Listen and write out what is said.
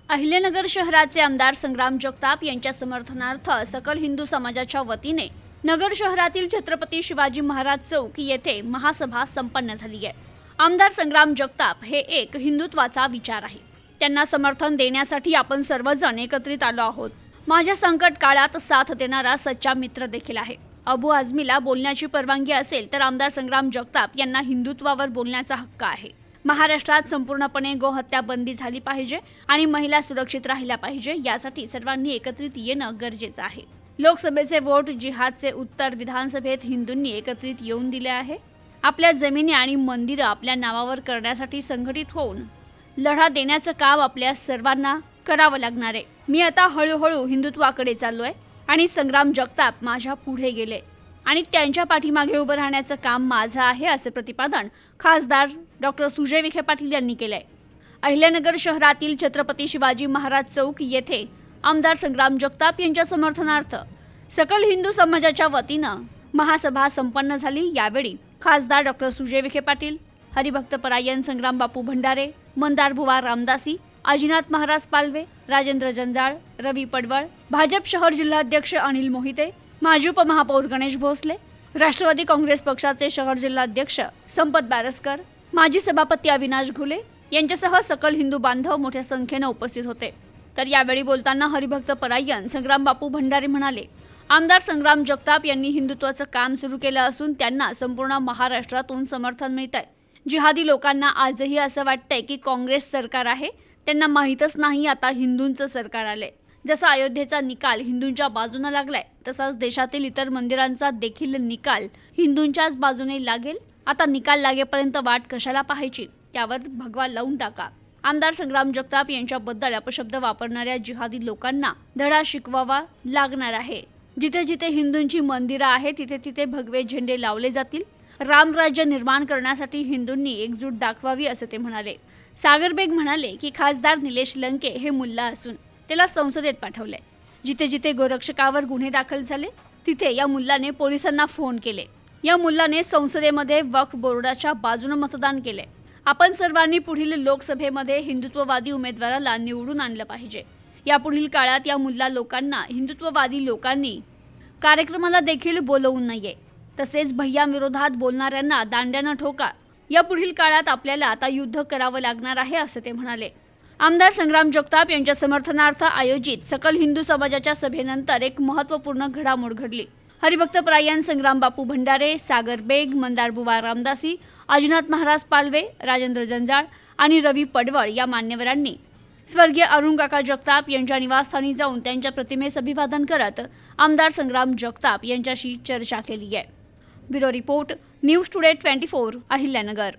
अहिल्यानगर शहराचे आमदार संग्राम जगताप यांच्या समर्थनार्थ सकल हिंदू समाजाच्या वतीने नगर शहरातील छत्रपती शिवाजी महाराज चौक येथे महासभा संपन्न झाली आहे। आमदार संग्राम जगताप हे एक हिंदुत्वाचा विचार आहे। त्यांना समर्थन देण्यासाठी आपण सर्वजण एकत्रित आलो आहोत। माझ्या संकट काळात साथ देणारा सच्चा मित्र देखील आहे। अबू आझमीला बोलण्याची परवानगी असेल तर आमदार संग्राम जगताप यांना हिंदुत्वावर बोलण्याचा हक्क आहे। महाराष्ट्रात संपूर्णपणे गोहत्या बंदी झाली पाहिजे आणि महिला सुरक्षित राहिल्या पाहिजे, यासाठी सर्वांनी एकत्रित येणं गरजेचं आहे। लोकसभेचे वोट जिहादचे उत्तर विधानसभेत हिंदूंनी एकत्रित येऊन दिले आहे। आपल्या जमिनी आणि मंदिरं आपल्या नावावर करण्यासाठी संघटित होऊन लढा देण्याचं काम आपल्या सर्वांना करावं लागणार आहे। मी आता हळूहळू हिंदुत्वाकडे चाललोय आणि संग्राम जगताप माझ्या पुढे गेले आणि त्यांच्या पाठीमागे उभं राहण्याचं काम माझं आहे, असे प्रतिपादन खासदार डॉक्टर सुजय विखे पाटील यांनी केलंय। अहिल्यानगर शहरातील छत्रपती शिवाजी महाराज चौक येथे आमदार संग्राम जगताप यांच्या समर्थनार्थ सकल हिंदू समाजाच्या वतीनं महासभा संपन्न झाली। यावेळी खासदार डॉक्टर सुजय विखे पाटील, हरिभक्तपरायण संग्राम बापू भंडारे, मंदार बुवा रामदासी, आजीनाथ महाराज पालवे, राजेंद्र जंजाळ, रवी पडवळ, भाजप शहर जिल्हाध्यक्ष अनिल मोहिते, माजी उपमहापौर गणेश भोसले, राष्ट्रवादी काँग्रेस पक्षाचे शहर जिल्हाध्यक्ष संपत बारसकर, माजी सभापती अविनाश घुले यांच्यासह सकल हिंदू बांधव मोठ्या संख्येने उपस्थित होते। तर यावेळी बोलताना हरिभक्तपरायण संग्राम बापू भंडारे म्हणाले, आमदार संग्राम जगताप यांनी हिंदुत्वाचं काम सुरू केलं असून त्यांना संपूर्ण महाराष्ट्रातून समर्थन मिळतंय। जिहादी लोकांना आजही असं वाटतंय की काँग्रेस सरकार आहे, त्यांना माहीतच नाही आता हिंदूंचं सरकार आलंय। जसा अयोध्येचा निकाल हिंदूंच्या बाजूने लागलाय, तसाच देशातील इतर मंदिरांचा देखील निकाल हिंदूंच्याच बाजूने लागेल। आता निकाल लागेपर्यंत वाट कशाला पाहायची, त्यावर भगवा लावून टाका। आमदार संग्राम जगताप यांच्याबद्दल अपशब्द वापरणाऱ्या जिहादी लोकांना धडा शिकवावा लागणार आहे। जिथे जिथे हिंदूंची मंदिरं आहेत तिथे तिथे भगवे झेंडे लावले जातील। रामराज्य निर्माण करण्यासाठी हिंदूंनी एकजूट दाखवावी, असे ते म्हणाले। सागर बेग म्हणाले की खासदार निलेश लंके हे मुल्ला असून त्याला संसदेत पाठवले। जिथे जिथे गोरक्षकावर गुन्हे दाखल झाले तिथे या मुल्लाने पोलिसांना फोन केले। या मुल्लाने संसदेमध्ये वक्फ बोर्डाच्या बाजूने मतदान केले। आपण सर्वांनी पुढील लोकसभेमध्ये हिंदुत्ववादी उमेदवाराला निवडून आणलं पाहिजे। यापुढील काळात या मुल्ला लोकांना हिंदुत्ववादी लोकांनी कार्यक्रमाला देखील बोलवू नये, तसेच भय्यांविरोधात बोलणाऱ्यांना दांड्यानं ठोका। यापुढील काळात आपल्याला आता युद्ध करावं लागणार आहे, असे ते म्हणाले। आमदार संग्राम जगताप यांच्या समर्थनार्थ आयोजित सकल हिंदू समाजाच्या सभेनंतर एक महत्त्वपूर्ण घडामोड घडली। हरिभक्तपरायण संग्राम बापू भंडारे, सागर बेग, मंदार बुवा रामदासी, आजीनाथ महाराज पालवे, राजेंद्र जंजाळ आणि रवी पडवळ या मान्यवरांनी स्वर्गीय अरुण काका जगताप यांच्या निवासस्थानी जाऊन त्यांच्या प्रतिमेस अभिवादन करत आमदार संग्राम जगताप यांच्याशी चर्चा केली आहे। Bureau report, news today 24, Ahilyanagar.